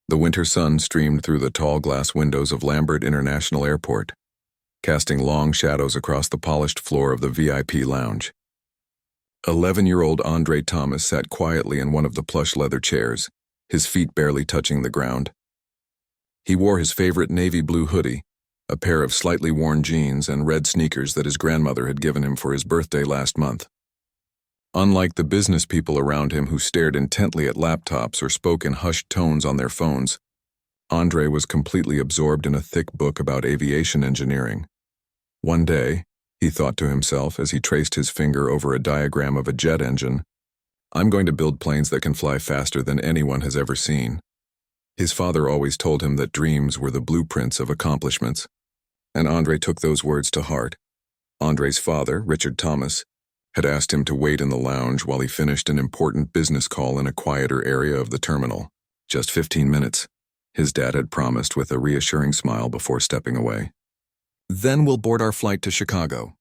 The winter sun streamed through the tall glass windows of Lambert International Airport, casting long shadows across the polished floor of the VIP lounge. 11-year-old Andre Thomas sat quietly in one of the plush leather chairs, his feet barely touching the ground. He wore his favorite navy blue hoodie, a pair of slightly worn jeans, and red sneakers that his grandmother had given him for his birthday last month. Unlike the business people around him who stared intently at laptops or spoke in hushed tones on their phones, Andre was completely absorbed in a thick book about aviation engineering. One day, he thought to himself as he traced his finger over a diagram of a jet engine, "I'm going to build planes that can fly faster than anyone has ever seen." His father always told him that dreams were the blueprints of accomplishments, and Andre took those words to heart. Andre's father, Richard Thomas, had asked him to wait in the lounge while he finished an important business call in a quieter area of the terminal. Just 15 minutes, his dad had promised with a reassuring smile before stepping away. "Then we'll board our flight to Chicago."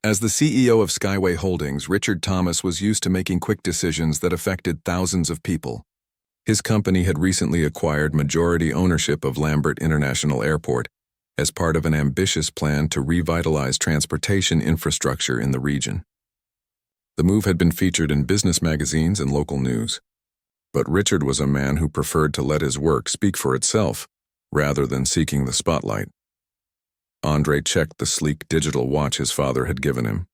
As the CEO of Skyway Holdings, Richard Thomas was used to making quick decisions that affected thousands of people. His company had recently acquired majority ownership of Lambert International Airport as part of an ambitious plan to revitalize transportation infrastructure in the region. The move had been featured in business magazines and local news. But Richard was a man who preferred to let his work speak for itself, rather than seeking the spotlight. Andre checked the sleek digital watch his father had given him.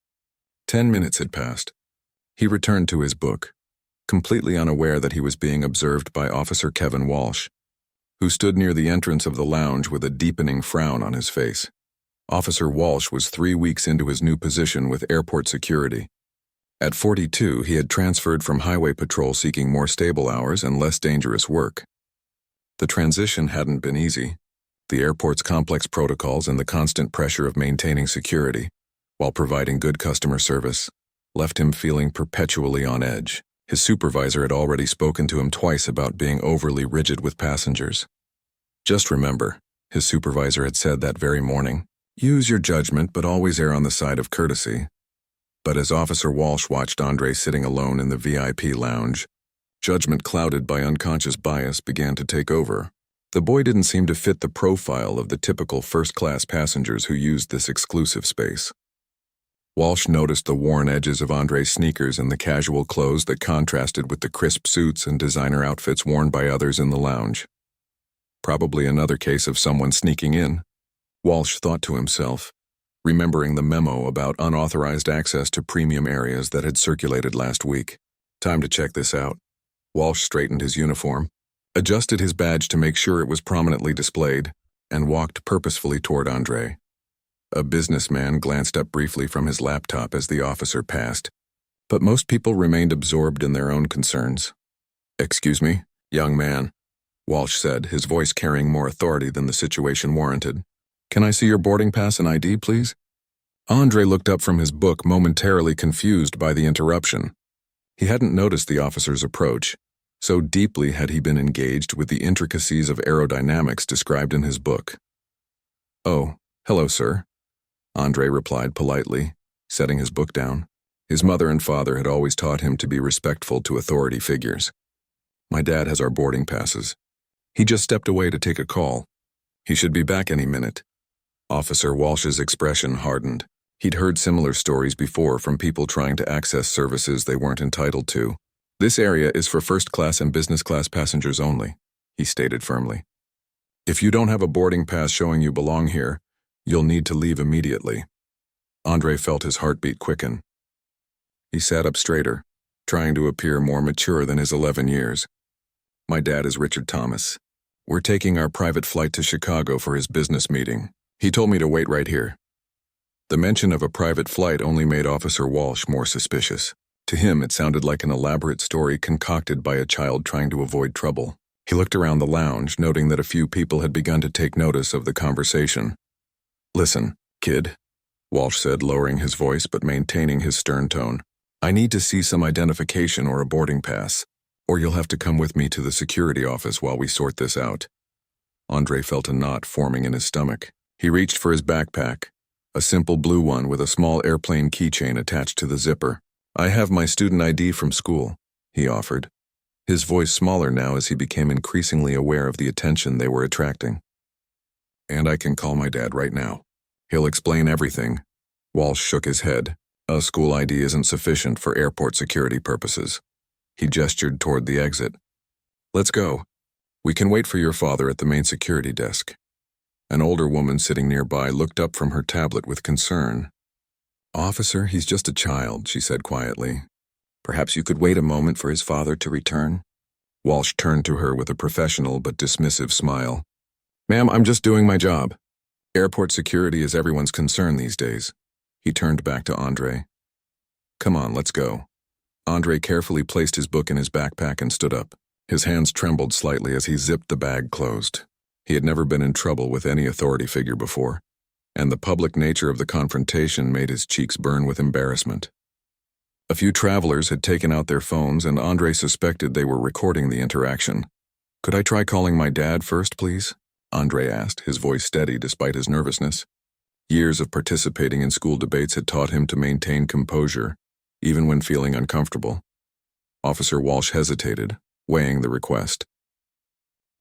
10 minutes had passed. He returned to his book, completely unaware that he was being observed by Officer Kevin Walsh, who stood near the entrance of the lounge with a deepening frown on his face. Officer Walsh was 3 weeks into his new position with airport security. At 42, he had transferred from highway patrol seeking more stable hours and less dangerous work. The transition hadn't been easy. The airport's complex protocols and the constant pressure of maintaining security, while providing good customer service, left him feeling perpetually on edge. His supervisor had already spoken to him twice about being overly rigid with passengers. "Just remember," his supervisor had said that very morning, "use your judgment but always err on the side of courtesy." But as Officer Walsh watched Andre sitting alone in the VIP lounge, judgment clouded by unconscious bias began to take over. The boy didn't seem to fit the profile of the typical first-class passengers who used this exclusive space. Walsh noticed the worn edges of Andre's sneakers and the casual clothes that contrasted with the crisp suits and designer outfits worn by others in the lounge. Probably another case of someone sneaking in, Walsh thought to himself, remembering the memo about unauthorized access to premium areas that had circulated last week. Time to check this out. Walsh straightened his uniform, adjusted his badge to make sure it was prominently displayed, and walked purposefully toward Andre. A businessman glanced up briefly from his laptop as the officer passed, but most people remained absorbed in their own concerns. "Excuse me, young man," Walsh said, his voice carrying more authority than the situation warranted. "Can I see your boarding pass and ID, please?" Andre looked up from his book, momentarily confused by the interruption. He hadn't noticed the officer's approach, so deeply had he been engaged with the intricacies of aerodynamics described in his book. "Oh, hello, sir," Andre replied politely, setting his book down. His mother and father had always taught him to be respectful to authority figures. "My dad has our boarding passes. He just stepped away to take a call. He should be back any minute." Officer Walsh's expression hardened. He'd heard similar stories before from people trying to access services they weren't entitled to. "This area is for first-class and business-class passengers only," he stated firmly. "If you don't have a boarding pass showing you belong here, you'll need to leave immediately." Andre felt his heartbeat quicken. He sat up straighter, trying to appear more mature than his 11 years. "My dad is Richard Thomas. We're taking our private flight to Chicago for his business meeting. He told me to wait right here." The mention of a private flight only made Officer Walsh more suspicious. To him, it sounded like an elaborate story concocted by a child trying to avoid trouble. He looked around the lounge, noting that a few people had begun to take notice of the conversation. "Listen, kid," Walsh said, lowering his voice but maintaining his stern tone. "I need to see some identification or a boarding pass, or you'll have to come with me to the security office while we sort this out." Andre felt a knot forming in his stomach. He reached for his backpack, a simple blue one with a small airplane keychain attached to the zipper. "I have my student ID from school," he offered. his voice smaller now as he became increasingly aware of the attention they were attracting. "And I can call my dad right now. He'll explain everything." Walsh shook his head. "A school ID isn't sufficient for airport security purposes." He gestured toward the exit. "Let's go. We can wait for your father at the main security desk." An older woman sitting nearby looked up from her tablet with concern. "Officer, he's just a child," she said quietly. "Perhaps you could wait a moment for his father to return?" Walsh turned to her with a professional but dismissive smile. "Ma'am, I'm just doing my job. Airport security is everyone's concern these days." He turned back to Andre. "Come on, let's go." Andre carefully placed his book in his backpack and stood up. His hands trembled slightly as he zipped the bag closed. He had never been in trouble with any authority figure before, and the public nature of the confrontation made his cheeks burn with embarrassment. A few travelers had taken out their phones, and Andre suspected they were recording the interaction. "Could I try calling my dad first, please?" Andre asked, his voice steady despite his nervousness. Years of participating in school debates had taught him to maintain composure, even when feeling uncomfortable. Officer Walsh hesitated, weighing the request.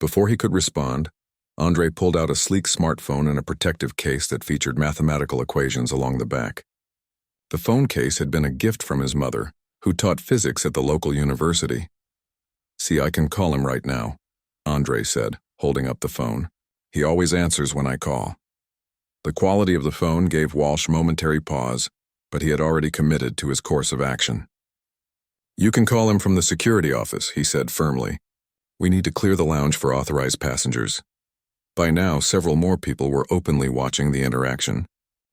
Before he could respond, Andre pulled out a sleek smartphone and a protective case that featured mathematical equations along the back. The phone case had been a gift from his mother, who taught physics at the local university. "See, I can call him right now," Andre said, holding up the phone. "He always answers when I call." The quality of the phone gave Walsh momentary pause, but he had already committed to his course of action. "You can call him from the security office," he said firmly. "We need to clear the lounge for authorized passengers." By now, several more people were openly watching the interaction.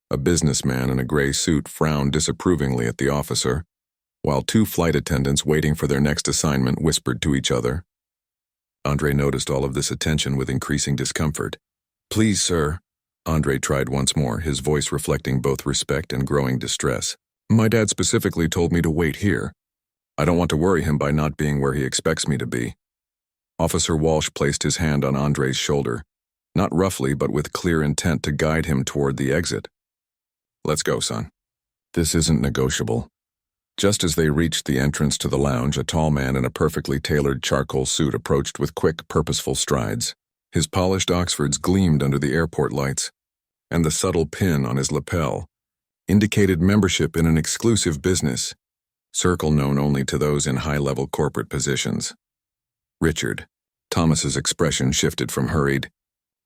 A businessman in a gray suit frowned disapprovingly at the officer, while two flight attendants waiting for their next assignment whispered to each other. Andre noticed all of this attention with increasing discomfort. "Please, sir," Andre tried once more, his voice reflecting both respect and growing distress. "My dad specifically told me to wait here. I don't want to worry him by not being where he expects me to be." Officer Walsh placed his hand on Andre's shoulder, not roughly but with clear intent to guide him toward the exit. "Let's go, son. This isn't negotiable." Just as they reached the entrance to the lounge, a tall man in a perfectly tailored charcoal suit approached with quick, purposeful strides. His polished Oxfords gleamed under the airport lights, and the subtle pin on his lapel indicated membership in an exclusive business circle known only to those in high-level corporate positions. "Richard." Thomas's expression shifted from hurried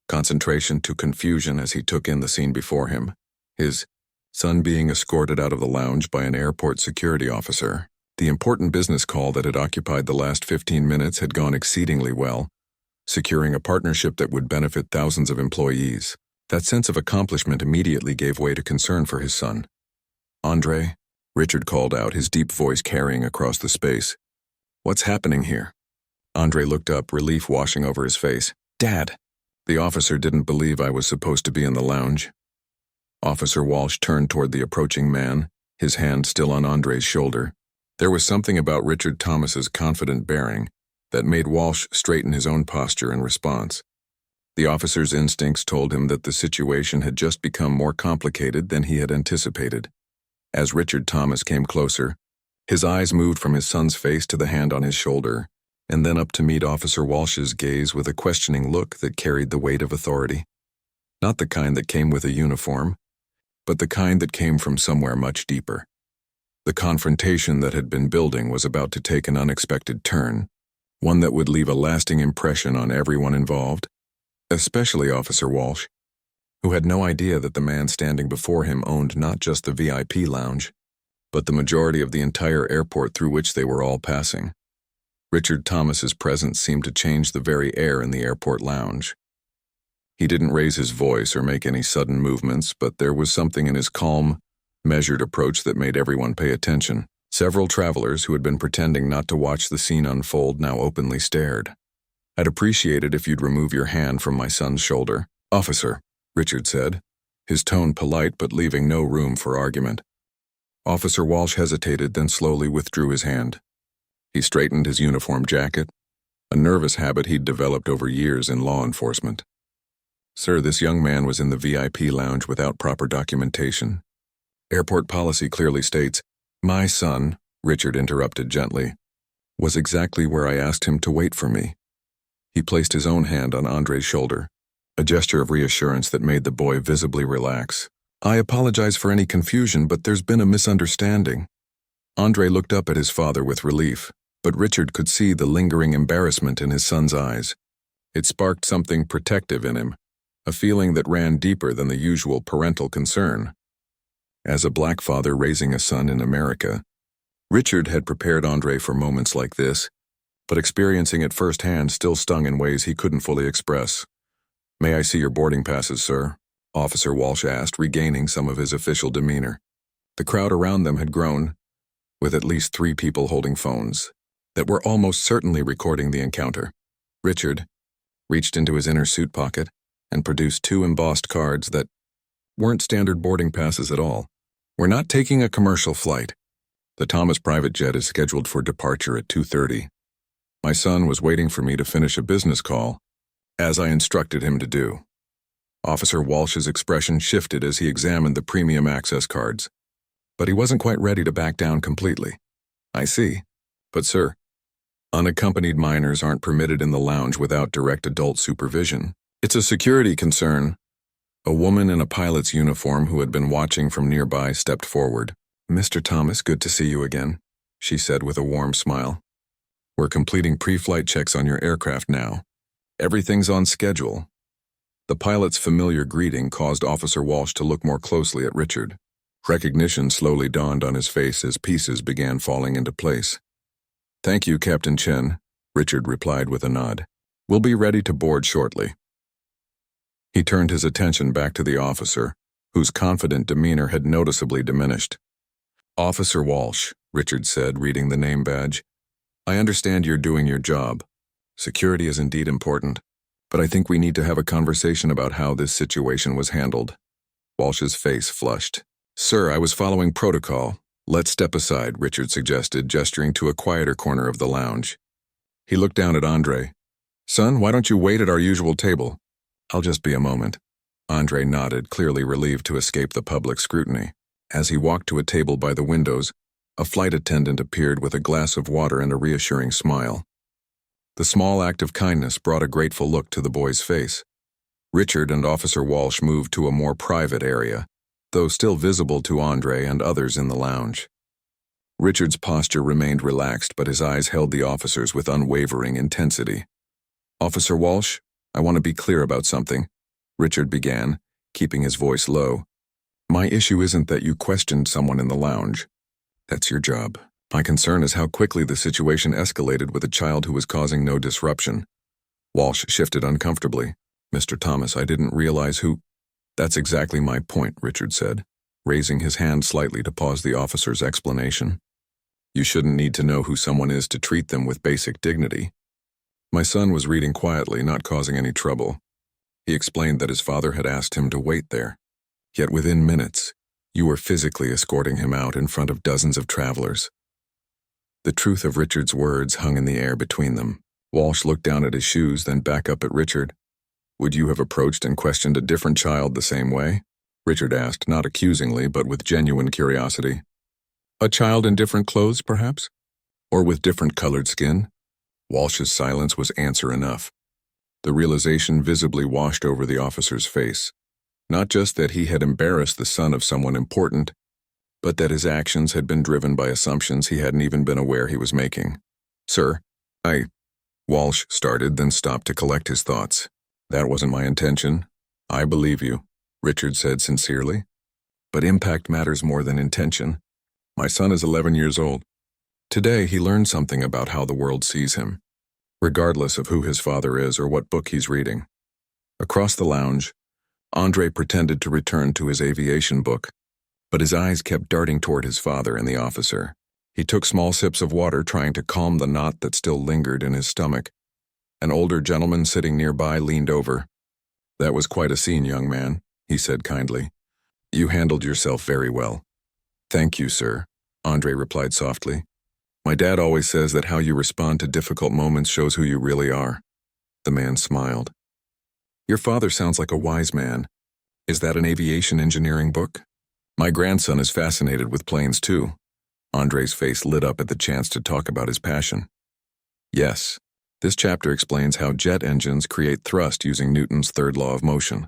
concentration to confusion as he took in the scene before him, his son being escorted out of the lounge by an airport security officer. The important business call that had occupied the last 15 minutes had gone exceedingly well, securing a partnership that would benefit thousands of employees. That sense of accomplishment immediately gave way to concern for his son. "Andre," Richard called out, his deep voice carrying across the space. "What's happening here?" Andre looked up, relief washing over his face. "Dad." "The officer didn't believe I was supposed to be in the lounge." Officer Walsh turned toward the approaching man, his hand still on Andre's shoulder. There was something about Richard Thomas's confident bearing that made Walsh straighten his own posture in response. The officer's instincts told him that the situation had just become more complicated than he had anticipated. As Richard Thomas came closer, his eyes moved from his son's face to the hand on his shoulder, and then up to meet Officer Walsh's gaze with a questioning look that carried the weight of authority. Not the kind that came with a uniform, but the kind that came from somewhere much deeper. The confrontation that had been building was about to take an unexpected turn, one that would leave a lasting impression on everyone involved, especially Officer Walsh, who had no idea that the man standing before him owned not just the VIP lounge, but the majority of the entire airport through which they were all passing. Richard Thomas's presence seemed to change the very air in the airport lounge. He didn't raise his voice or make any sudden movements, but there was something in his calm, measured approach that made everyone pay attention. Several travelers who had been pretending not to watch the scene unfold now openly stared. "I'd appreciate it if you'd remove your hand from my son's shoulder." "Officer," Richard said, his tone polite but leaving no room for argument. Officer Walsh hesitated, then slowly withdrew his hand. He straightened his uniform jacket, a nervous habit he'd developed over years in law enforcement. "Sir, this young man was in the VIP lounge without proper documentation. Airport policy clearly states—" "My son," Richard interrupted gently. was exactly where I asked him to wait for me. He placed his own hand on Andre's shoulder, a gesture of reassurance that made the boy visibly relax. I apologize for any confusion, but there's been a misunderstanding. Andre looked up at his father with relief, but Richard could see the lingering embarrassment in his son's eyes. It sparked something protective in him, a feeling that ran deeper than the usual parental concern. As a black father raising a son in America, Richard had prepared Andre for moments like this, but experiencing it firsthand still stung in ways he couldn't fully express. "May I see your boarding passes, sir?" Officer Walsh asked, regaining some of his official demeanor. The crowd around them had grown, with at least 3 people holding phones that were almost certainly recording the encounter. Richard reached into his inner suit pocket and produced 2 embossed cards that weren't standard boarding passes at all. "We're not taking a commercial flight. The Thomas private jet is scheduled for departure at 2:30. My son was waiting for me to finish a business call, as I instructed him to do." Officer Walsh's expression shifted as he examined the premium access cards, but he wasn't quite ready to back down completely. "I see. But sir, unaccompanied minors aren't permitted in the lounge without direct adult supervision. It's a security concern." A woman in a pilot's uniform who had been watching from nearby stepped forward. "Mr. Thomas, good to see you again," she said with a warm smile. "We're completing pre-flight checks on your aircraft now. Everything's on schedule." The pilot's familiar greeting caused Officer Walsh to look more closely at Richard. Recognition slowly dawned on his face as pieces began falling into place. "Thank you, Captain Chen," Richard replied with a nod. "We'll be ready to board shortly." He turned his attention back to the officer, whose confident demeanor had noticeably diminished. "Officer Walsh," Richard said, reading the name badge, "I understand you're doing your job. Security is indeed important, but I think we need to have a conversation about how this situation was handled." Walsh's face flushed. "Sir, I was following protocol. Let's step aside," Richard suggested, gesturing to a quieter corner of the lounge. He looked down at Andre. "Son, why don't you wait at our usual table?" "I'll just be a moment." Andre nodded, clearly relieved to escape the public scrutiny. As he walked to a table by the windows, a flight attendant appeared with a glass of water and a reassuring smile. The small act of kindness brought a grateful look to the boy's face. Richard and Officer Walsh moved to a more private area, though still visible to Andre and others in the lounge. Richard's posture remained relaxed, but his eyes held the officers with unwavering intensity. "Officer Walsh, I want to be clear about something," Richard began, keeping his voice low. "My issue isn't that you questioned someone in the lounge. That's your job. My concern is how quickly the situation escalated with a child who was causing no disruption." Walsh shifted uncomfortably. "Mr. Thomas, I didn't realize who—" "That's exactly my point," Richard said, raising his hand slightly to pause the officer's explanation. "You shouldn't need to know who someone is to treat them with basic dignity. My son was reading quietly, not causing any trouble. He explained that his father had asked him to wait there. Yet within minutes, you were physically escorting him out in front of dozens of travelers." The truth of Richard's words hung in the air between them. Walsh looked down at his shoes, then back up at Richard. "Would you have approached and questioned a different child the same way?" Richard asked, not accusingly, but with genuine curiosity. "A child in different clothes, perhaps? Or with different colored skin?" Walsh's silence was answer enough. The realization visibly washed over the officer's face. Not just that he had embarrassed the son of someone important, but that his actions had been driven by assumptions he hadn't even been aware he was making. "Sir, Walsh started, then stopped to collect his thoughts. "That wasn't my intention. I believe you," Richard said sincerely. "But impact matters more than intention. My son is 11 years old. Today he learned something about how the world sees him, regardless of who his father is or what book he's reading." Across the lounge, Andre pretended to return to his aviation book, but his eyes kept darting toward his father and the officer. He took small sips of water, trying to calm the knot that still lingered in his stomach. An older gentleman sitting nearby leaned over. "That was quite a scene, young man," he said kindly. "You handled yourself very well." "Thank you, sir," Andre replied softly. "My dad always says that how you respond to difficult moments shows who you really are." The man smiled. "Your father sounds like a wise man. Is that an aviation engineering book?" "My grandson is fascinated with planes too." Andre's face lit up at the chance to talk about his passion. Yes. This chapter explains how jet engines create thrust using Newton's third law of motion.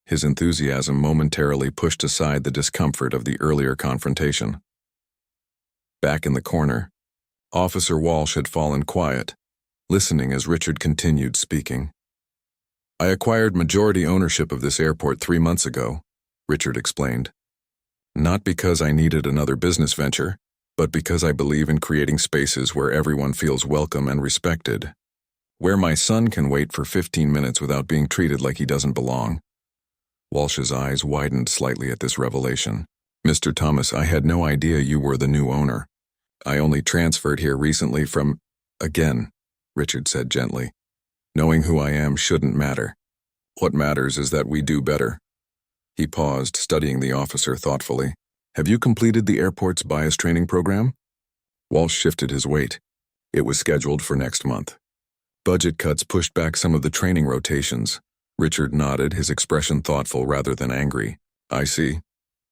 His enthusiasm momentarily pushed aside the discomfort of the earlier confrontation. Back in the corner, Officer Walsh had fallen quiet, listening as Richard continued speaking. I acquired majority ownership of this airport 3 months ago, Richard explained. Not because I needed another business venture, but because I believe in creating spaces where everyone feels welcome and respected. Where my son can wait for 15 minutes without being treated like he doesn't belong. Walsh's eyes widened slightly at this revelation. Mr. Thomas, I had no idea you were the new owner. I only transferred here recently from... Again, Richard said gently. Knowing who I am shouldn't matter. What matters is that we do better. He paused, studying the officer thoughtfully. Have you completed the airport's bias training program? Walsh shifted his weight. It was scheduled for next month. Budget cuts pushed back some of the training rotations. Richard nodded, his expression thoughtful rather than angry. I see.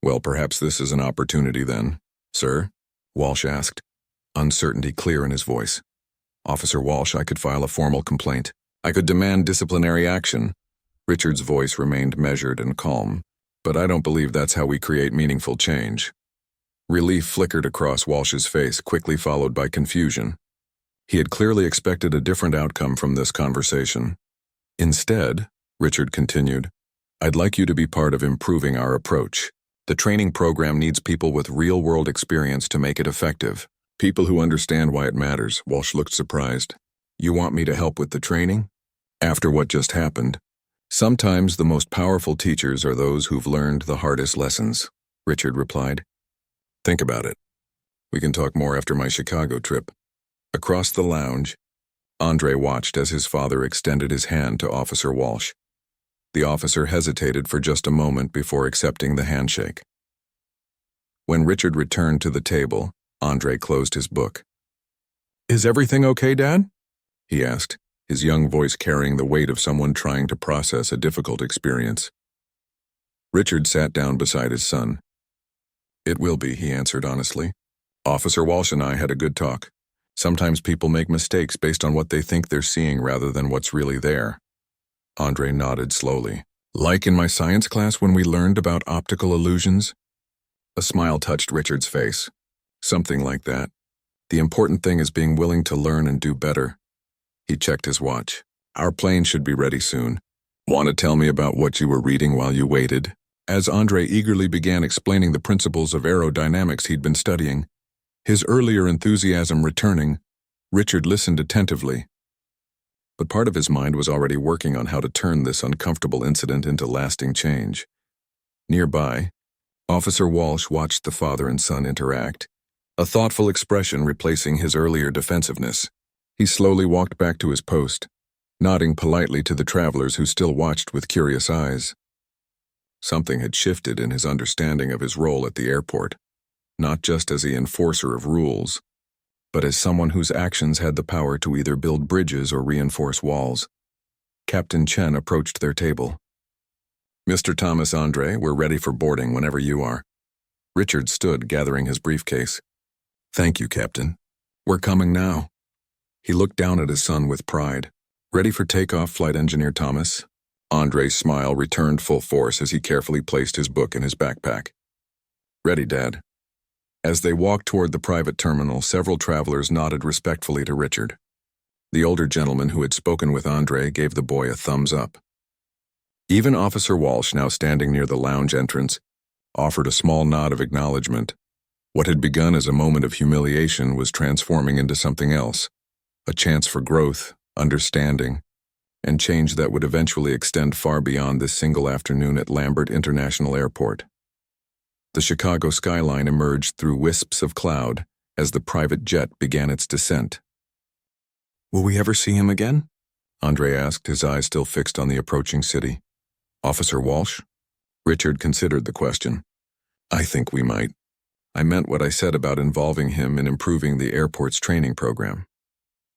Well, perhaps this is an opportunity then. Sir? Walsh asked, uncertainty clear in his voice. Officer Walsh, I could file a formal complaint. I could demand disciplinary action. Richard's voice remained measured and calm. But I don't believe that's how we create meaningful change. Relief flickered across Walsh's face, quickly followed by confusion. He had clearly expected a different outcome from this conversation. Instead, Richard continued, I'd like you to be part of improving our approach. The training program needs people with real-world experience to make it effective. People who understand why it matters. Walsh looked surprised. You want me to help with the training? After what just happened, sometimes the most powerful teachers are those who've learned the hardest lessons, Richard replied. Think about it. We can talk more after my Chicago trip. Across the lounge, Andre watched as his father extended his hand to Officer Walsh. The officer hesitated for just a moment before accepting the handshake. When Richard returned to the table, Andre closed his book. Is everything okay, Dad? He asked, his young voice carrying the weight of someone trying to process a difficult experience. Richard sat down beside his son. It will be, he answered honestly. Officer Walsh and I had a good talk. Sometimes people make mistakes based on what they think they're seeing rather than what's really there. Andre nodded slowly. Like in my science class when we learned about optical illusions? A smile touched Richard's face. Something like that. The important thing is being willing to learn and do better. He checked his watch. Our plane should be ready soon. Want to tell me about what you were reading while you waited? As Andre eagerly began explaining the principles of aerodynamics he'd been studying, his earlier enthusiasm returning, Richard listened attentively. But part of his mind was already working on how to turn this uncomfortable incident into lasting change. Nearby, Officer Walsh watched the father and son interact, a thoughtful expression replacing his earlier defensiveness. He slowly walked back to his post, nodding politely to the travelers who still watched with curious eyes. Something had shifted in his understanding of his role at the airport, not just as the enforcer of rules, but as someone whose actions had the power to either build bridges or reinforce walls. Captain Chen approached their table. Mr. Thomas, Andre, we're ready for boarding whenever you are. Richard stood, gathering his briefcase. Thank you, Captain. We're coming now. He looked down at his son with pride. Ready for takeoff, Flight Engineer Thomas? Andre's smile returned full force as he carefully placed his book in his backpack. Ready, Dad. As they walked toward the private terminal, several travelers nodded respectfully to Richard. The older gentleman who had spoken with Andre gave the boy a thumbs up. Even Officer Walsh, now standing near the lounge entrance, offered a small nod of acknowledgement. What had begun as a moment of humiliation was transforming into something else, a chance for growth, understanding, and change that would eventually extend far beyond this single afternoon at Lambert International Airport. The Chicago skyline emerged through wisps of cloud as the private jet began its descent. Will we ever see him again? Andre asked, his eyes still fixed on the approaching city. Officer Walsh? Richard considered the question. I think we might. I meant what I said about involving him in improving the airport's training program.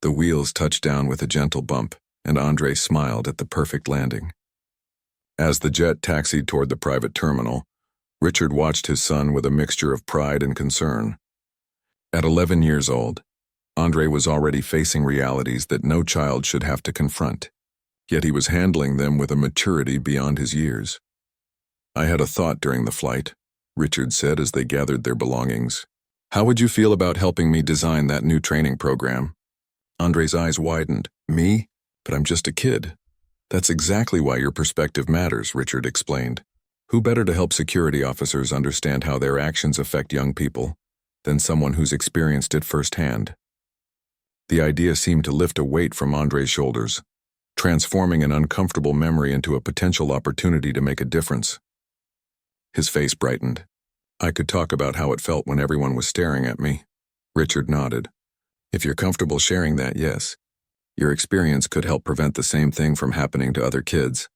The wheels touched down with a gentle bump, and Andre smiled at the perfect landing. As the jet taxied toward the private terminal, Richard watched his son with a mixture of pride and concern. At 11 years old, Andre was already facing realities that no child should have to confront, yet he was handling them with a maturity beyond his years. "I had a thought during the flight," Richard said as they gathered their belongings. "How would you feel about helping me design that new training program?" Andre's eyes widened. "Me? But I'm just a kid." "That's exactly why your perspective matters," Richard explained. "Who better to help security officers understand how their actions affect young people than someone who's experienced it firsthand?" The idea seemed to lift a weight from Andre's shoulders, transforming an uncomfortable memory into a potential opportunity to make a difference. His face brightened. "I could talk about how it felt when everyone was staring at me." Richard nodded. "If you're comfortable sharing that, yes. Your experience could help prevent the same thing from happening to other kids."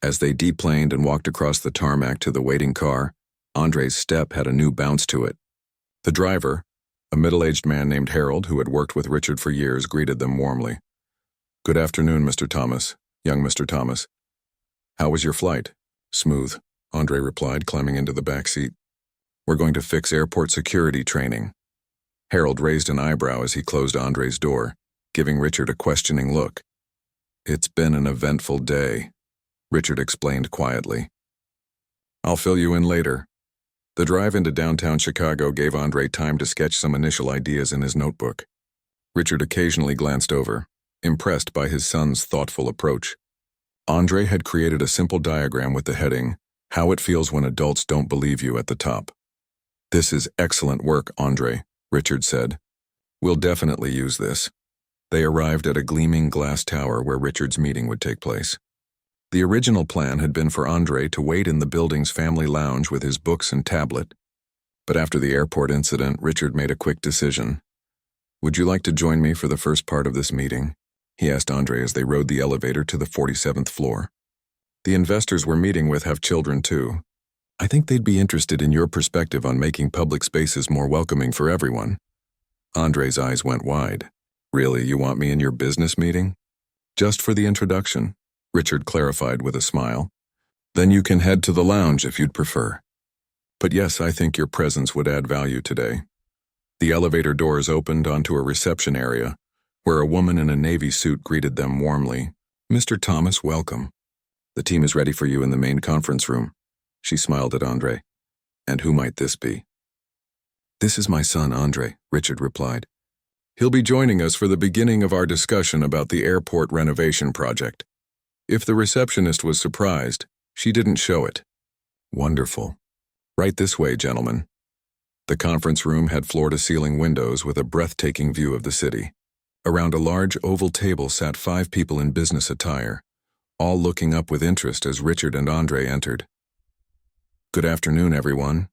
As they deplaned and walked across the tarmac to the waiting car, Andre's step had a new bounce to it. The driver, a middle-aged man named Harold who had worked with Richard for years, greeted them warmly. "Good afternoon, Mr. Thomas, young Mr. Thomas. How was your flight?" "Smooth," Andre replied, climbing into the back seat. "We're going to fix airport security training." Harold raised an eyebrow as he closed Andre's door, giving Richard a questioning look. "It's been an eventful day," Richard explained quietly. "I'll fill you in later." The drive into downtown Chicago gave Andre time to sketch some initial ideas in his notebook. Richard occasionally glanced over, impressed by his son's thoughtful approach. Andre had created a simple diagram with the heading, "How it feels when adults don't believe you," at the top. "This is excellent work, Andre," Richard said. "We'll definitely use this." They arrived at a gleaming glass tower where Richard's meeting would take place. The original plan had been for Andre to wait in the building's family lounge with his books and tablet. But after the airport incident, Richard made a quick decision. "Would you like to join me for the first part of this meeting?" he asked Andre as they rode the elevator to the 47th floor. "The investors we're meeting with have children too. I think they'd be interested in your perspective on making public spaces more welcoming for everyone." Andre's eyes went wide. "Really, you want me in your business meeting?" "Just for the introduction," Richard clarified with a smile. "Then you can head to the lounge if you'd prefer. But yes, I think your presence would add value today." The elevator doors opened onto a reception area, where a woman in a navy suit greeted them warmly. "Mr. Thomas, welcome. The team is ready for you in the main conference room." She smiled at Andre. "And who might this be?" "This is my son, Andre," Richard replied. "He'll be joining us for the beginning of our discussion about the airport renovation project." If the receptionist was surprised, she didn't show it. "Wonderful. Right this way, gentlemen." The conference room had floor-to-ceiling windows with a breathtaking view of the city. Around a large oval table sat 5 people in business attire, all looking up with interest as Richard and Andre entered. "Good afternoon, everyone,"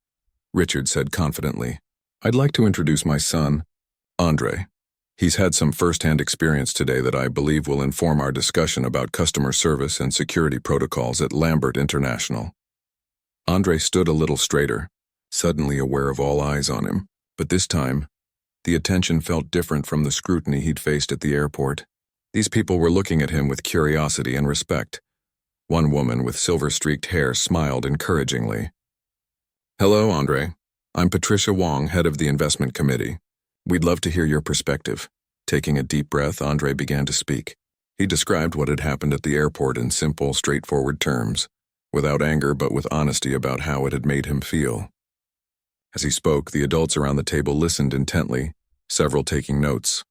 Richard said confidently. "I'd like to introduce my son, Andre. He's had some first-hand experience today that I believe will inform our discussion about customer service and security protocols at Lambert International." Andre stood a little straighter, suddenly aware of all eyes on him, but this time, the attention felt different from the scrutiny he'd faced at the airport. These people were looking at him with curiosity and respect. One woman with silver-streaked hair smiled encouragingly. "Hello, Andre. I'm Patricia Wong, head of the investment committee. We'd love to hear your perspective." Taking a deep breath, Andre began to speak. He described what had happened at the airport in simple, straightforward terms, without anger but with honesty about how it had made him feel. As he spoke, the adults around the table listened intently, several taking notes.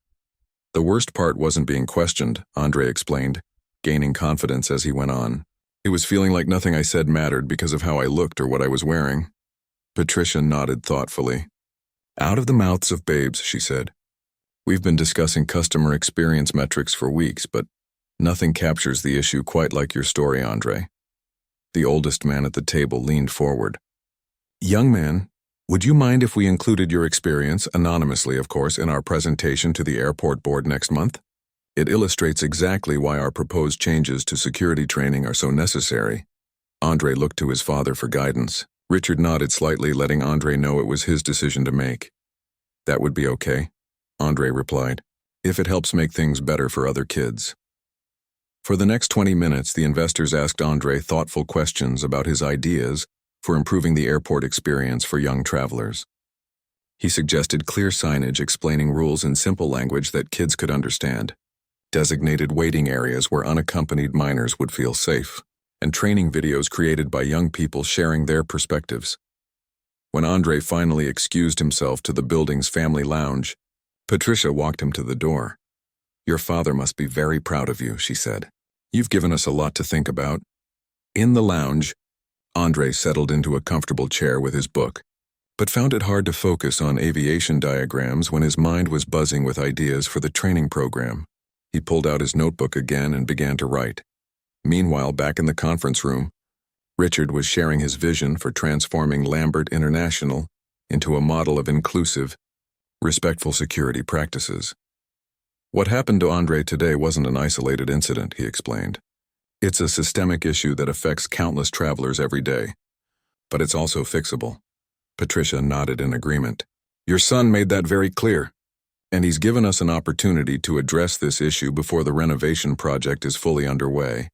"The worst part wasn't being questioned," Andre explained, gaining confidence as he went on. "It was feeling like nothing I said mattered because of how I looked or what I was wearing." Patricia nodded thoughtfully. "Out of the mouths of babes," she said. "We've been discussing customer experience metrics for weeks, but nothing captures the issue quite like your story, Andre." The oldest man at the table leaned forward. "Young man, would you mind if we included your experience, anonymously of course, in our presentation to the airport board next month? It illustrates exactly why our proposed changes to security training are so necessary." Andre looked to his father for guidance. Richard nodded slightly, letting Andre know it was his decision to make. "That would be okay," Andre replied, "if it helps make things better for other kids." For the next 20 minutes, the investors asked Andre thoughtful questions about his ideas for improving the airport experience for young travelers. He suggested clear signage explaining rules in simple language that kids could understand, designated waiting areas where unaccompanied minors would feel safe, and training videos created by young people sharing their perspectives. When Andre finally excused himself to the building's family lounge, Patricia walked him to the door. "Your father must be very proud of you," she said. "You've given us a lot to think about." In the lounge, Andre settled into a comfortable chair with his book, but found it hard to focus on aviation diagrams when his mind was buzzing with ideas for the training program. He pulled out his notebook again and began to write. Meanwhile, back in the conference room, Richard was sharing his vision for transforming Lambert International into a model of inclusive, respectful security practices. "What happened to Andre today wasn't an isolated incident," he explained. "It's a systemic issue that affects countless travelers every day. But it's also fixable." Patricia nodded in agreement. "Your son made that very clear, and he's given us an opportunity to address this issue before the renovation project is fully underway.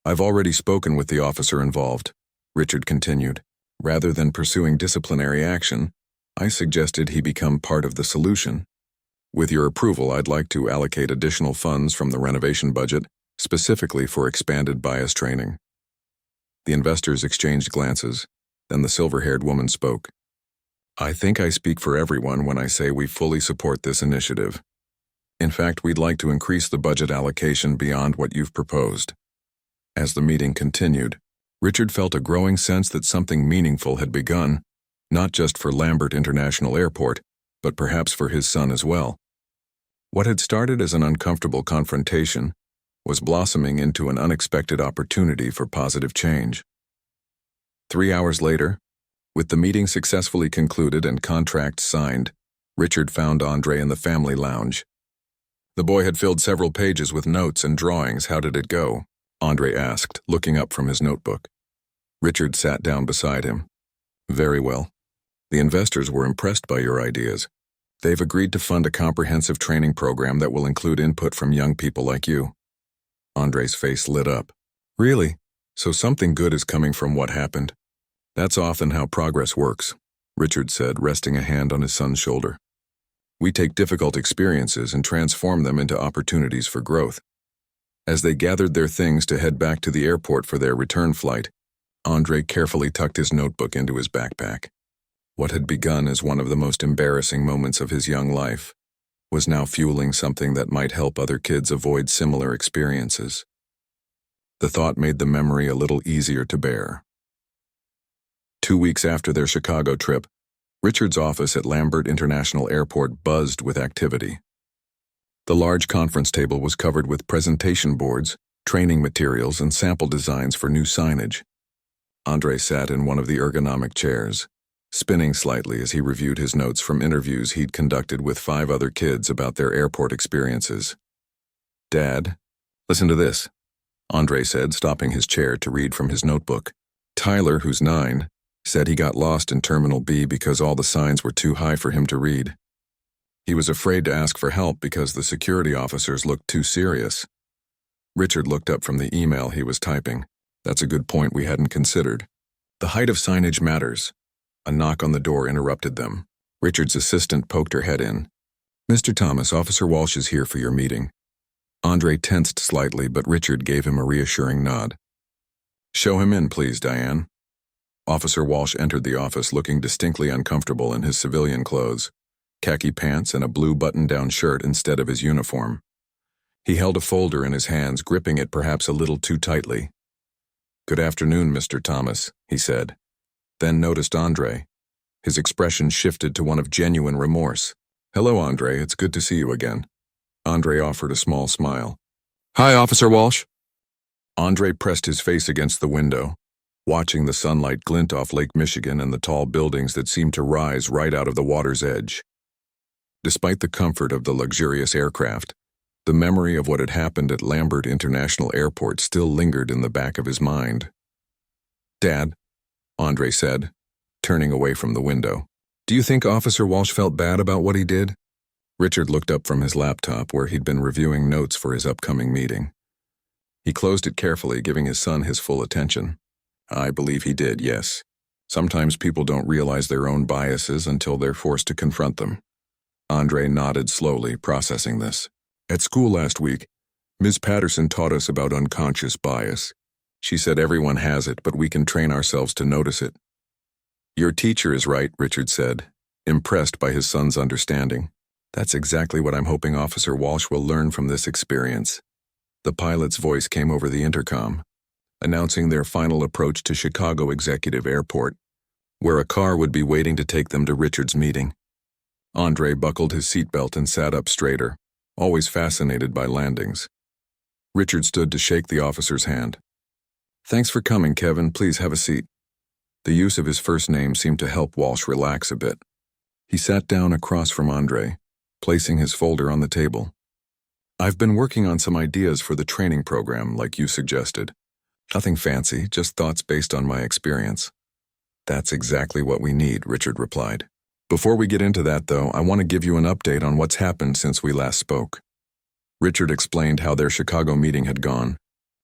I've already spoken with the officer involved," Richard continued. "Rather than pursuing disciplinary action, I suggested he become part of the solution. With your approval, I'd like to allocate additional funds from the renovation budget, specifically for expanded bias training." The investors exchanged glances. Then the silver-haired woman spoke. "I think I speak for everyone when I say we fully support this initiative. In fact, we'd like to increase the budget allocation beyond what you've proposed." As the meeting continued, Richard felt a growing sense that something meaningful had begun, not just for Lambert International Airport, but perhaps for his son as well. What had started as an uncomfortable confrontation was blossoming into an unexpected opportunity for positive change. 3 hours later, with the meeting successfully concluded and contracts signed, Richard found Andre in the family lounge. The boy had filled several pages with notes and drawings. "How did it go?" Andre asked, looking up from his notebook. Richard sat down beside him. "Very well. The investors were impressed by your ideas. They've agreed to fund a comprehensive training program that will include input from young people like you." Andre's face lit up. "Really? So something good is coming from what happened?" "That's often how progress works," Richard said, resting a hand on his son's shoulder. "We take difficult experiences and transform them into opportunities for growth." As they gathered their things to head back to the airport for their return flight, Andre carefully tucked his notebook into his backpack. What had begun as one of the most embarrassing moments of his young life was now fueling something that might help other kids avoid similar experiences. The thought made the memory a little easier to bear. 2 weeks after their Chicago trip, Richard's office at Lambert International Airport buzzed with activity. The large conference table was covered with presentation boards, training materials, and sample designs for new signage. Andre sat in one of the ergonomic chairs, spinning slightly as he reviewed his notes from interviews he'd conducted with 5 other kids about their airport experiences. "Dad, listen to this," Andre said, stopping his chair to read from his notebook. "Tyler, who's 9, said he got lost in Terminal B because all the signs were too high for him to read. He was afraid to ask for help because the security officers looked too serious." Richard looked up from the email he was typing. "That's a good point we hadn't considered. The height of signage matters." A knock on the door interrupted them. Richard's assistant poked her head in. "Mr. Thomas, Officer Walsh is here for your meeting." Andre tensed slightly, but Richard gave him a reassuring nod. "Show him in, please, Diane." Officer Walsh entered the office looking distinctly uncomfortable in his civilian clothes, khaki pants and a blue button-down shirt instead of his uniform. He held a folder in his hands, gripping it perhaps a little too tightly. "Good afternoon, Mr. Thomas," he said, then noticed Andre. His expression shifted to one of genuine remorse. "Hello, Andre, it's good to see you again." Andre offered a small smile. "Hi, Officer Walsh." Andre pressed his face against the window, watching the sunlight glint off Lake Michigan and the tall buildings that seemed to rise right out of the water's edge. Despite the comfort of the luxurious aircraft, the memory of what had happened at Lambert International Airport still lingered in the back of his mind. "Dad," Andre said, turning away from the window, "do you think Officer Walsh felt bad about what he did?" Richard looked up from his laptop where he'd been reviewing notes for his upcoming meeting. He closed it carefully, giving his son his full attention. "I believe he did, yes. Sometimes people don't realize their own biases until they're forced to confront them. Andre nodded slowly, processing this. At school last week, Ms. Patterson taught us about unconscious bias. She said everyone has it, but we can train ourselves to notice it. Your teacher is right, Richard said, impressed by his son's understanding. That's exactly what I'm hoping Officer Walsh will learn from this experience. The pilot's voice came over the intercom, announcing their final approach to Chicago Executive Airport, where a car would be waiting to take them to Richard's meeting. Andre buckled his seatbelt and sat up straighter, always fascinated by landings. Richard stood to shake the officer's hand. Thanks for coming, Kevin. Please have a seat. The use of his first name seemed to help Walsh relax a bit. He sat down across from Andre, placing his folder on the table. I've been working on some ideas for the training program, like you suggested. Nothing fancy, just thoughts based on my experience. That's exactly what we need, Richard replied. Before we get into that, though, I want to give you an update on what's happened since we last spoke. Richard explained how their Chicago meeting had gone,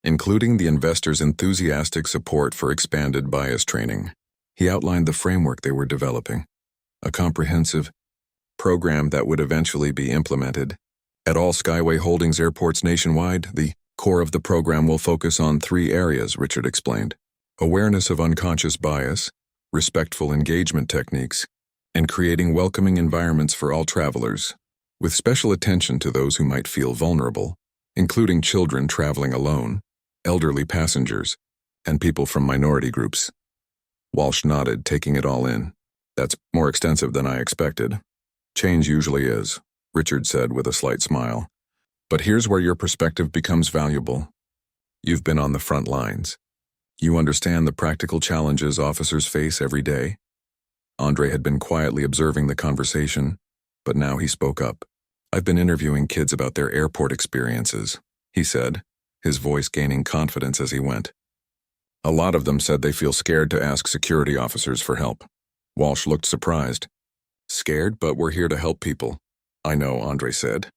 including the investors' enthusiastic support for expanded bias training. He outlined the framework they were developing, a comprehensive program that would eventually be implemented. At all Skyway Holdings airports nationwide, the core of the program will focus on 3 areas, Richard explained. Awareness of unconscious bias, respectful engagement techniques, and creating welcoming environments for all travelers, with special attention to those who might feel vulnerable, including children traveling alone, elderly passengers, and people from minority groups. Walsh nodded, taking it all in. That's more extensive than I expected. Change usually is, Richard said with a slight smile. But here's where your perspective becomes valuable. You've been on the front lines. You understand the practical challenges officers face every day. Andre had been quietly observing the conversation, but now he spoke up. I've been interviewing kids about their airport experiences, he said, his voice gaining confidence as he went. A lot of them said they feel scared to ask security officers for help. Walsh looked surprised. Scared, but we're here to help people. I know, Andre said.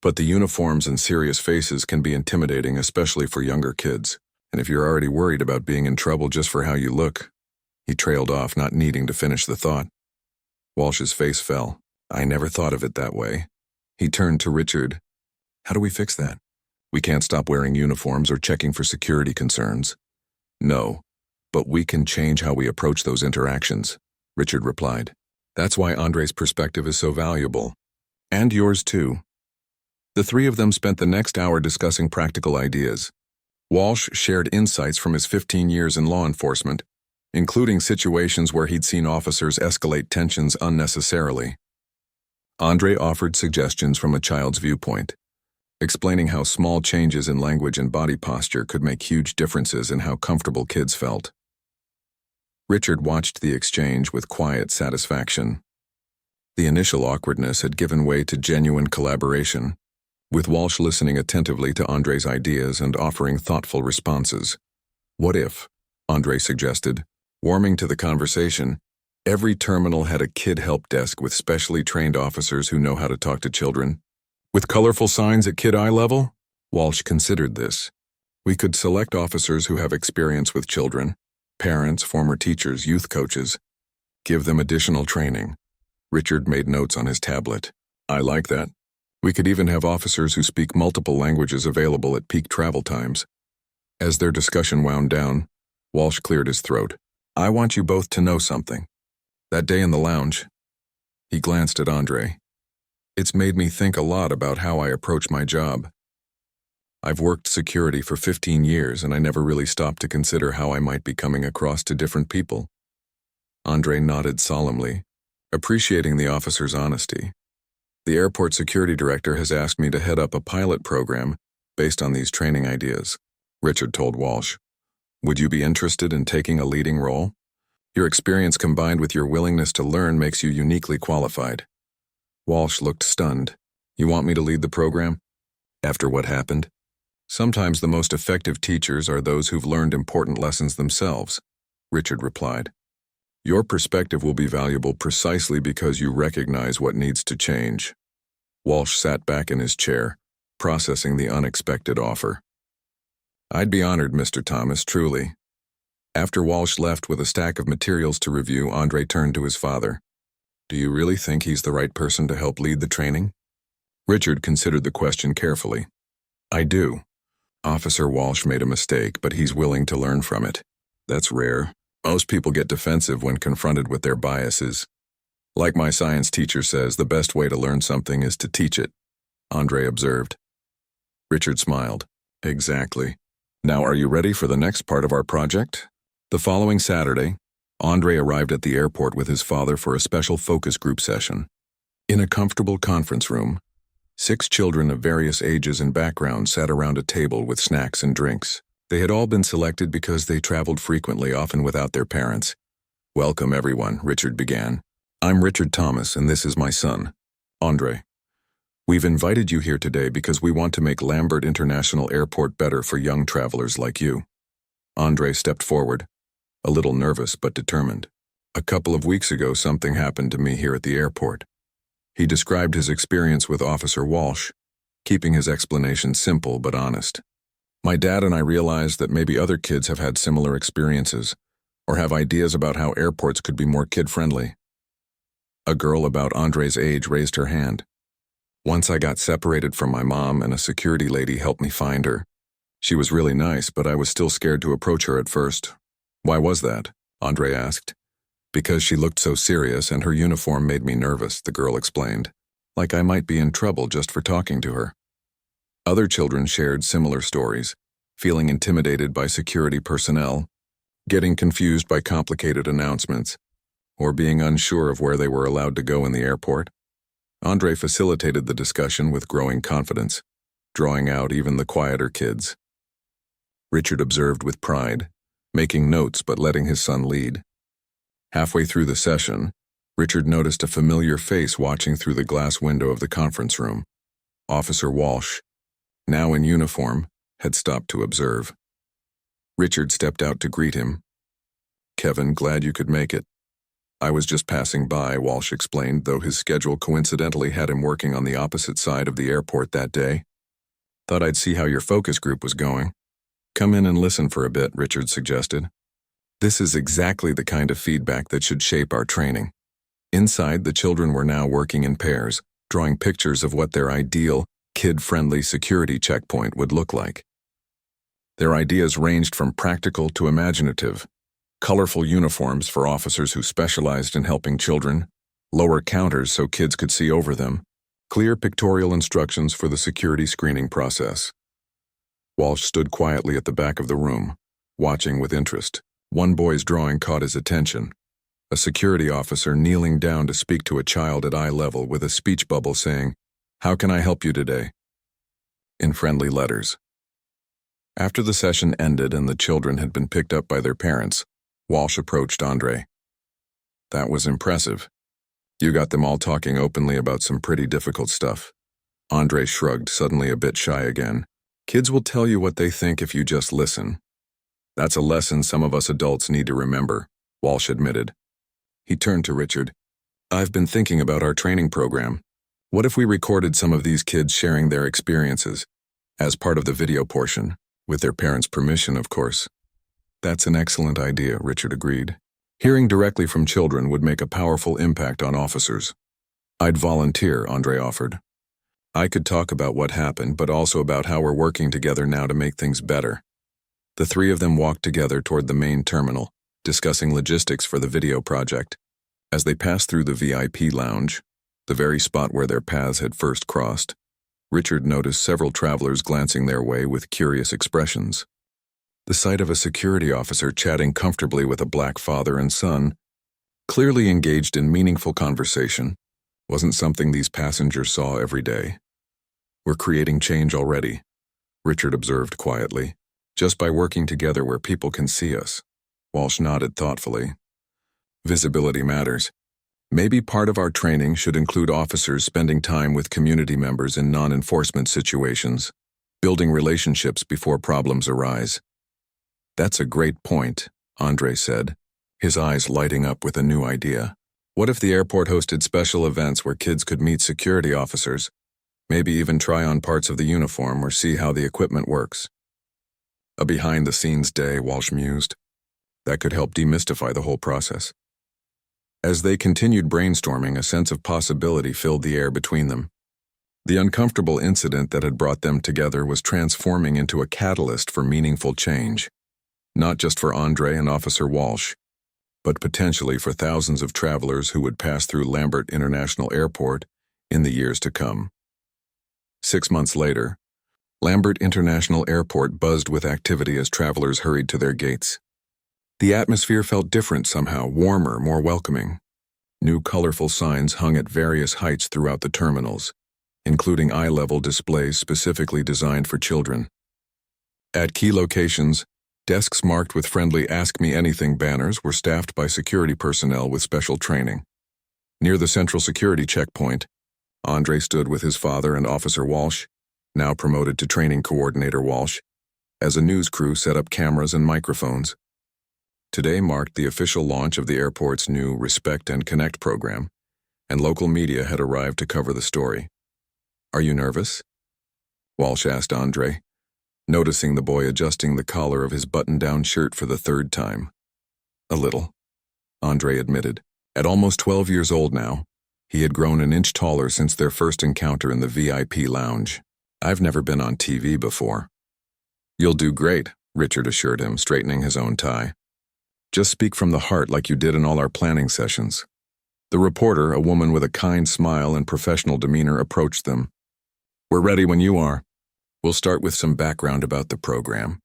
But the uniforms and serious faces can be intimidating, especially for younger kids. And if you're already worried about being in trouble just for how you look, he trailed off, not needing to finish the thought. Walsh's face fell. I never thought of it that way. He turned to Richard. How do we fix that? We can't stop wearing uniforms or checking for security concerns. No, but we can change how we approach those interactions, Richard replied. That's why Andre's perspective is so valuable. And yours too. The 3 of them spent the next hour discussing practical ideas. Walsh shared insights from his 15 years in law enforcement, including situations where he'd seen officers escalate tensions unnecessarily. Andre offered suggestions from a child's viewpoint, explaining how small changes in language and body posture could make huge differences in how comfortable kids felt. Richard watched the exchange with quiet satisfaction. The initial awkwardness had given way to genuine collaboration, with Walsh listening attentively to Andre's ideas and offering thoughtful responses. What if, Andre suggested, warming to the conversation, every terminal had a kid help desk with specially trained officers who know how to talk to children? With colorful signs at kid eye level? Walsh considered this. We could select officers who have experience with children, parents, former teachers, youth coaches. Give them additional training. Richard made notes on his tablet. I like that. We could even have officers who speak multiple languages available at peak travel times. As their discussion wound down, Walsh cleared his throat. I want you both to know something. That day in the lounge, he glanced at Andre. It's made me think a lot about how I approach my job. I've worked security for 15 years and I never really stopped to consider how I might be coming across to different people. Andre nodded solemnly, appreciating the officer's honesty. The airport security director has asked me to head up a pilot program based on these training ideas, Richard told Walsh. Would you be interested in taking a leading role? Your experience combined with your willingness to learn makes you uniquely qualified. Walsh looked stunned. You want me to lead the program? After what happened? Sometimes the most effective teachers are those who've learned important lessons themselves, Richard replied. Your perspective will be valuable precisely because you recognize what needs to change. Walsh sat back in his chair, processing the unexpected offer. I'd be honored, Mr. Thomas, truly. After Walsh left with a stack of materials to review, Andre turned to his father. Do you really think he's the right person to help lead the training? Richard considered the question carefully. I do. Officer Walsh made a mistake, but he's willing to learn from it. That's rare. Most people get defensive when confronted with their biases. Like my science teacher says, the best way to learn something is to teach it, Andre observed. Richard smiled. Exactly. Now are you ready for the next part of our project? The following Saturday, Andre arrived at the airport with his father for a special focus group session. In a comfortable conference room, 6 children of various ages and backgrounds sat around a table with snacks and drinks. They had all been selected because they traveled frequently, often without their parents. Welcome, everyone, Richard began. I'm Richard Thomas, and this is my son, Andre. We've invited you here today because we want to make Lambert International Airport better for young travelers like you. Andre stepped forward, a little nervous but determined. A couple of weeks ago, something happened to me here at the airport. He described his experience with Officer Walsh, keeping his explanation simple but honest. My dad and I realized that maybe other kids have had similar experiences, or have ideas about how airports could be more kid-friendly. A girl about Andre's age raised her hand. Once I got separated from my mom and a security lady helped me find her. She was really nice, but I was still scared to approach her at first. Why was that? Andre asked. Because she looked so serious and her uniform made me nervous, the girl explained. Like I might be in trouble just for talking to her. Other children shared similar stories, feeling intimidated by security personnel, getting confused by complicated announcements, or being unsure of where they were allowed to go in the airport. Andre facilitated the discussion with growing confidence, drawing out even the quieter kids. Richard observed with pride, making notes but letting his son lead. Halfway through the session, Richard noticed a familiar face watching through the glass window of the conference room. Officer Walsh, now in uniform, had stopped to observe. Richard stepped out to greet him. Kevin, glad you could make it. I was just passing by, Walsh explained, though his schedule coincidentally had him working on the opposite side of the airport that day. Thought I'd see how your focus group was going. Come in and listen for a bit, Richard suggested. This is exactly the kind of feedback that should shape our training. Inside, the children were now working in pairs, drawing pictures of what their ideal, kid-friendly security checkpoint would look like. Their ideas ranged from practical to imaginative. Colorful uniforms for officers who specialized in helping children, lower counters so kids could see over them, clear pictorial instructions for the security screening process. Walsh stood quietly at the back of the room, watching with interest. One boy's drawing caught his attention. A security officer kneeling down to speak to a child at eye level with a speech bubble saying, "How can I help you today?" in friendly letters. After the session ended and the children had been picked up by their parents, Walsh approached Andre. That was impressive. You got them all talking openly about some pretty difficult stuff. Andre shrugged, suddenly a bit shy again. Kids will tell you what they think if you just listen. That's a lesson some of us adults need to remember, Walsh admitted. He turned to Richard. I've been thinking about our training program. What if we recorded some of these kids sharing their experiences, as part of the video portion, with their parents' permission, of course? That's an excellent idea, Richard agreed. Hearing directly from children would make a powerful impact on officers. I'd volunteer, Andre offered. I could talk about what happened, but also about how we're working together now to make things better. The three of them walked together toward the main terminal, discussing logistics for the video project. As they passed through the VIP lounge, the very spot where their paths had first crossed, Richard noticed several travelers glancing their way with curious expressions. The sight of a security officer chatting comfortably with a black father and son, clearly engaged in meaningful conversation, wasn't something these passengers saw every day. We're creating change already, Richard observed quietly, just by working together where people can see us. Walsh nodded thoughtfully. Visibility matters. Maybe part of our training should include officers spending time with community members in non-enforcement situations, building relationships before problems arise. That's a great point, Andre said, his eyes lighting up with a new idea. What if the airport hosted special events where kids could meet security officers, maybe even try on parts of the uniform or see how the equipment works? A behind-the-scenes day, Walsh mused. that could help demystify the whole process. As they continued brainstorming, a sense of possibility filled the air between them. The uncomfortable incident that had brought them together was transforming into a catalyst for meaningful change, not just for Andre and Officer Walsh, but potentially for thousands of travelers who would pass through Lambert International Airport in the years to come. 6 months later, Lambert International Airport buzzed with activity as travelers hurried to their gates. The atmosphere felt different somehow, warmer, more welcoming. New colorful signs hung at various heights throughout the terminals, including eye-level displays specifically designed for children. At key locations, desks marked with friendly Ask Me Anything banners were staffed by security personnel with special training. Near the central security checkpoint, Andre stood with his father and Officer Walsh, now promoted to Training Coordinator Walsh, as a news crew set up cameras and microphones. Today marked the official launch of the airport's new Respect and Connect program, and local media had arrived to cover the story. "Are you nervous?" Walsh asked Andre, noticing the boy adjusting the collar of his button-down shirt for the third time. "A little," Andre admitted. At almost 12 years old now, he had grown an inch taller since their first encounter in the VIP lounge. "I've never been on TV before." "You'll do great," Richard assured him, straightening his own tie. "Just speak from the heart like you did in all our planning sessions." The reporter, a woman with a kind smile and professional demeanor, approached them. "We're ready when you are. We'll start with some background about the program,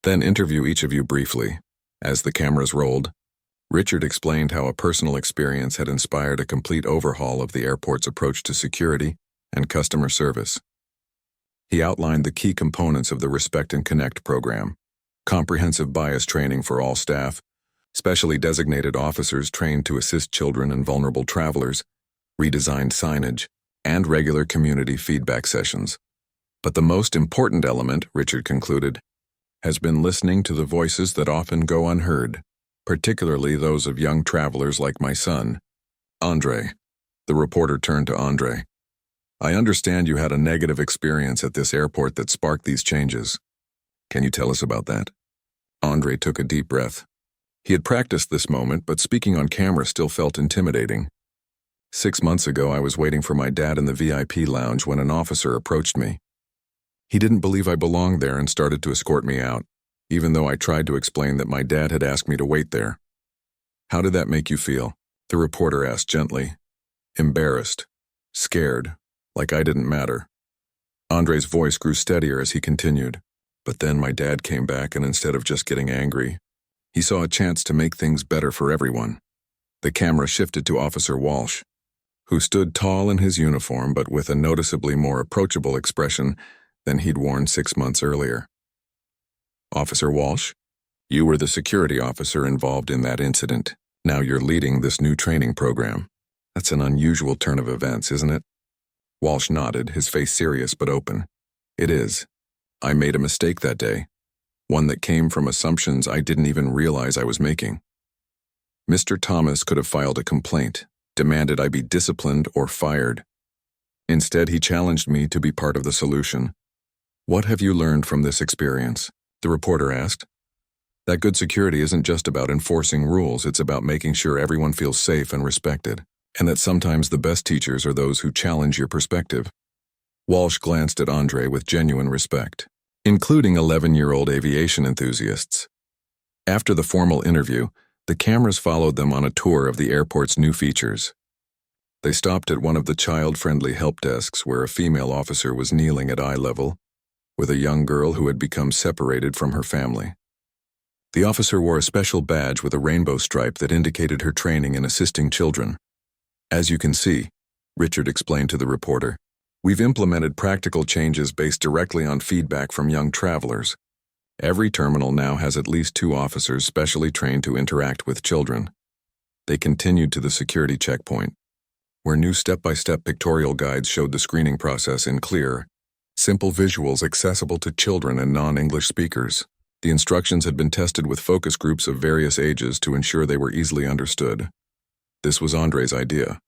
then interview each of you briefly." As the cameras rolled, Richard explained how a personal experience had inspired a complete overhaul of the airport's approach to security and customer service. He outlined the key components of the Respect and Connect program: comprehensive bias training for all staff, specially designated officers trained to assist children and vulnerable travelers, redesigned signage, and regular community feedback sessions. But the most important element, Richard concluded, has been listening to the voices that often go unheard, particularly those of young travelers like my son. "Andre," the reporter turned to Andre, "I understand you had a negative experience at this airport that sparked these changes. Can you tell us about that?" Andre took a deep breath. He had practiced this moment, but speaking on camera still felt intimidating. 6 months ago, I was waiting for my dad in the VIP lounge when an officer approached me. He didn't believe I belonged there and started to escort me out, even though I tried to explain that my dad had asked me to wait there. "How did that make you feel?" the reporter asked gently. "Embarrassed, scared, like I didn't matter." Andre's voice grew steadier as he continued. "But then my dad came back, and instead of just getting angry, he saw a chance to make things better for everyone." The camera shifted to Officer Walsh, who stood tall in his uniform but with a noticeably more approachable expression than he'd worn 6 months earlier. "Officer Walsh, you were the security officer involved in that incident. Now you're leading this new training program. That's an unusual turn of events, isn't it?" Walsh nodded, his face serious but open. "It is. I made a mistake that day, one that came from assumptions I didn't even realize I was making. Mr. Thomas could have filed a complaint, demanded I be disciplined or fired. Instead, he challenged me to be part of the solution. What have you learned from this experience?" the reporter asked. "That good security isn't just about enforcing rules, it's about making sure everyone feels safe and respected, and that sometimes the best teachers are those who challenge your perspective." Walsh glanced at Andre with genuine respect, including 11-year-old aviation enthusiasts. After the formal interview, the cameras followed them on a tour of the airport's new features. They stopped at one of the child-friendly help desks where a female officer was kneeling at eye level with a young girl who had become separated from her family. The officer wore a special badge with a rainbow stripe that indicated her training in assisting children. "As you can see," Richard explained to the reporter, "we've implemented practical changes based directly on feedback from young travelers. Every terminal now has at least 2 officers specially trained to interact with children." They continued to the security checkpoint, where new step-by-step pictorial guides showed the screening process in clear, simple visuals accessible to children and non-English speakers. The instructions had been tested with focus groups of various ages to ensure they were easily understood. This was Andre's idea,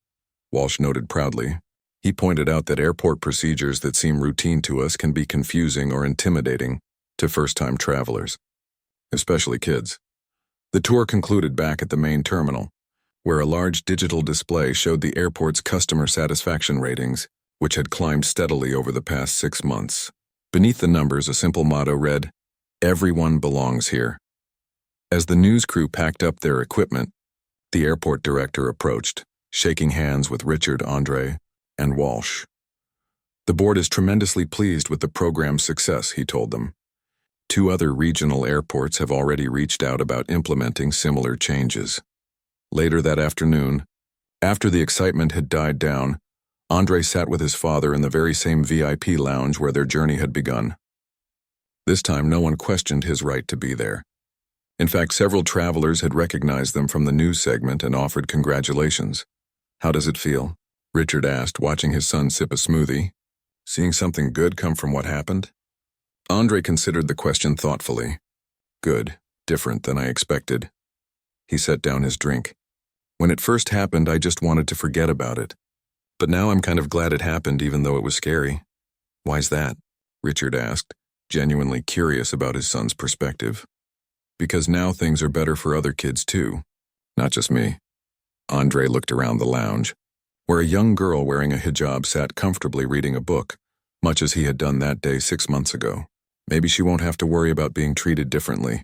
Walsh noted proudly. He pointed out that airport procedures that seem routine to us can be confusing or intimidating to first-time travelers, especially kids. The tour concluded back at the main terminal, where a large digital display showed the airport's customer satisfaction ratings, which had climbed steadily over the past 6 months. Beneath the numbers, a simple motto read, "Everyone belongs here." As the news crew packed up their equipment, the airport director approached, shaking hands with Richard, Andre, and Walsh. "The board is tremendously pleased with the program's success," he told them. 2 other regional airports have already reached out about implementing similar changes. Later that afternoon, after the excitement had died down, Andre sat with his father in the very same VIP lounge where their journey had begun. This time, no one questioned his right to be there. In fact, several travelers had recognized them from the news segment and offered congratulations. "How does it feel?" Richard asked, watching his son sip a smoothie. "Seeing something good come from what happened?" Andre considered the question thoughtfully. "Good, different than I expected." He set down his drink. "When it first happened, I just wanted to forget about it. But now I'm kind of glad it happened, even though it was scary." "Why's that?" Richard asked, genuinely curious about his son's perspective. "Because now things are better for other kids too, not just me." Andre looked around the lounge, where a young girl wearing a hijab sat comfortably reading a book, much as he had done that day 6 months ago. Maybe she won't have to worry about being treated differently.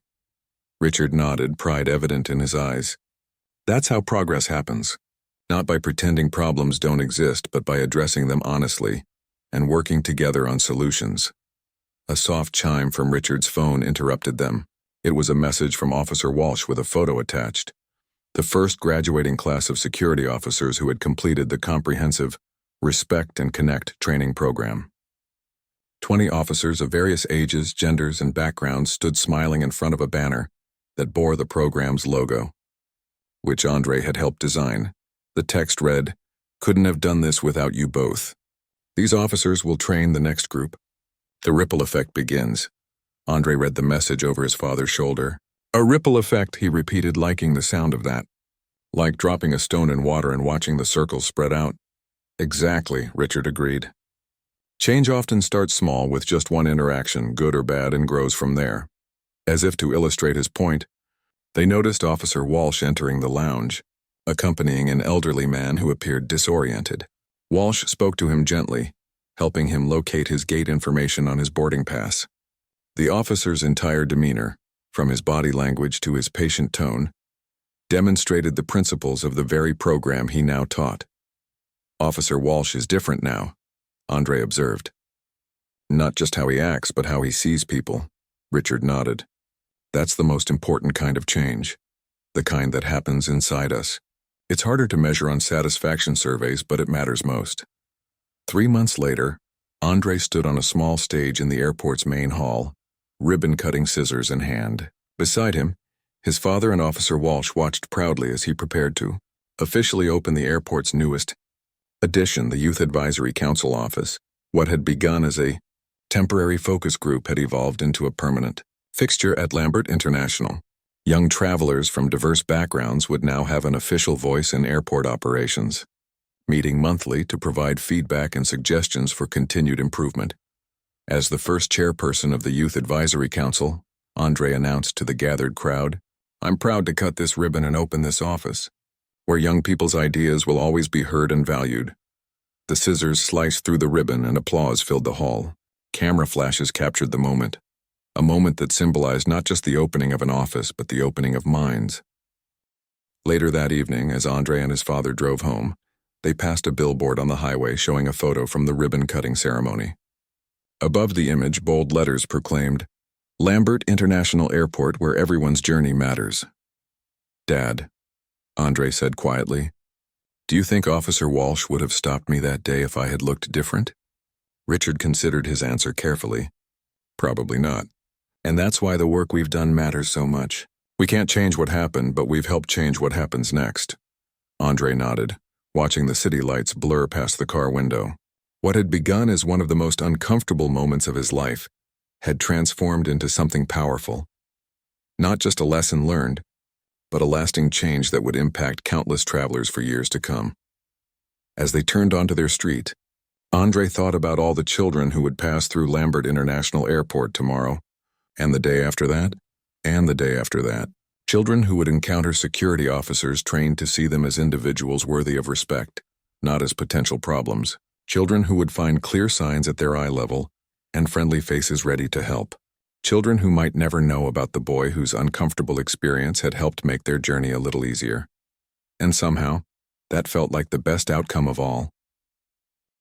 Richard nodded, pride evident in his eyes. That's how progress happens. Not by pretending problems don't exist, but by addressing them honestly and working together on solutions. A soft chime from Richard's phone interrupted them. It was a message from Officer Walsh with a photo attached. The first graduating class of security officers who had completed the comprehensive Respect and Connect training program. 20 officers of various ages, genders, and backgrounds stood smiling in front of a banner that bore the program's logo, which Andre had helped design. The text read, "Couldn't have done this without you both. These officers will train the next group. The ripple effect begins." Andre read the message over his father's shoulder. "A ripple effect," he repeated, liking the sound of that. "Like dropping a stone in water and watching the circles spread out." "Exactly," Richard agreed. "Change often starts small with just one interaction, good or bad, and grows from there." As if to illustrate his point, they noticed Officer Walsh entering the lounge, accompanying an elderly man who appeared disoriented. Walsh spoke to him gently, helping him locate his gate information on his boarding pass. The officer's entire demeanor, from his body language to his patient tone, demonstrated the principles of the very program he now taught. "Officer Walsh is different now," Andre observed. "Not just how he acts, but how he sees people." Richard nodded. "That's the most important kind of change, the kind that happens inside us. It's harder to measure on satisfaction surveys, but it matters most." 3 months later, Andre stood on a small stage in the airport's main hall, ribbon-cutting scissors in hand. Beside him, his father and Officer Walsh watched proudly as he prepared to officially open the airport's newest addition, the Youth Advisory Council office. What had begun as a temporary focus group had evolved into a permanent fixture at Lambert International. Young travelers from diverse backgrounds would now have an official voice in airport operations, meeting monthly to provide feedback and suggestions for continued improvement. As the first chairperson of the Youth Advisory Council, Andre announced to the gathered crowd, "I'm proud to cut this ribbon and open this office, where young people's ideas will always be heard and valued." The scissors sliced through the ribbon and applause filled the hall. Camera flashes captured the moment, a moment that symbolized not just the opening of an office, but the opening of minds. Later that evening, as Andre and his father drove home, they passed a billboard on the highway showing a photo from the ribbon-cutting ceremony. Above the image, bold letters proclaimed, "Lambert International Airport, where everyone's journey matters." "Dad," Andre said quietly, "do you think Officer Walsh would have stopped me that day if I had looked different?" Richard considered his answer carefully. "Probably not. And that's why the work we've done matters so much. We can't change what happened, but we've helped change what happens next." Andre nodded, watching the city lights blur past the car window. What had begun as one of the most uncomfortable moments of his life had transformed into something powerful. Not just a lesson learned, but a lasting change that would impact countless travelers for years to come. As they turned onto their street, Andre thought about all the children who would pass through Lambert International Airport tomorrow, and the day after that, and the day after that. Children who would encounter security officers trained to see them as individuals worthy of respect, not as potential problems. Children who would find clear signs at their eye level and friendly faces ready to help. Children who might never know about the boy whose uncomfortable experience had helped make their journey a little easier. And somehow, that felt like the best outcome of all.